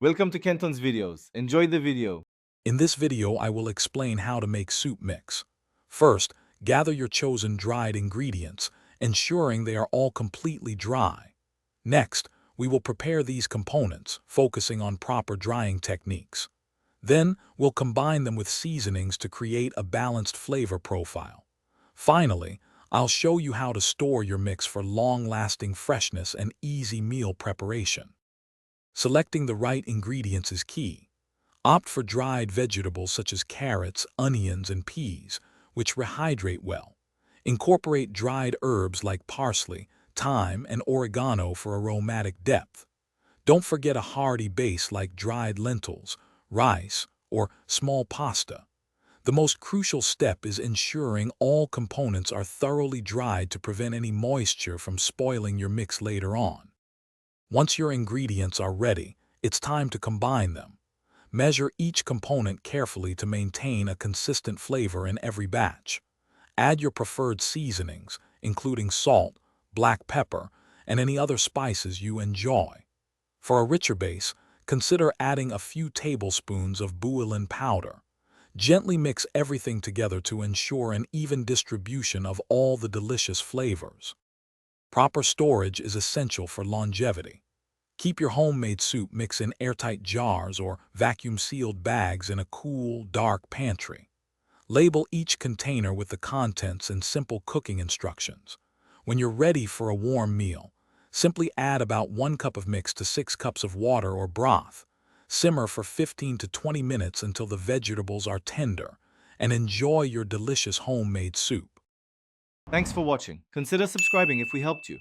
Welcome to Kenton's videos. Enjoy the video. In this video, I will explain how to make soup mix. First, gather your chosen dried ingredients, ensuring they are all completely dry. Next, we will prepare these components, focusing on proper drying techniques. Then, we'll combine them with seasonings to create a balanced flavor profile. Finally, I'll show you how to store your mix for long-lasting freshness and easy meal preparation. Selecting the right ingredients is key. Opt for dried vegetables such as carrots, onions, and peas, which rehydrate well. Incorporate dried herbs like parsley, thyme, and oregano for aromatic depth. Don't forget a hearty base like dried lentils, rice, or small pasta. The most crucial step is ensuring all components are thoroughly dried to prevent any moisture from spoiling your mix later on. Once your ingredients are ready, it's time to combine them. Measure each component carefully to maintain a consistent flavor in every batch. Add your preferred seasonings, including salt, black pepper, and any other spices you enjoy. For a richer base, consider adding a few tablespoons of bouillon powder. Gently mix everything together to ensure an even distribution of all the delicious flavors. Proper storage is essential for longevity. Keep your homemade soup mix in airtight jars or vacuum-sealed bags in a cool, dark pantry. Label each container with the contents and simple cooking instructions. When you're ready for a warm meal, simply add about 1 cup of mix to 6 cups of water or broth. Simmer for 15 to 20 minutes until the vegetables are tender, and enjoy your delicious homemade soup. Thanks for watching. Consider subscribing if we helped you.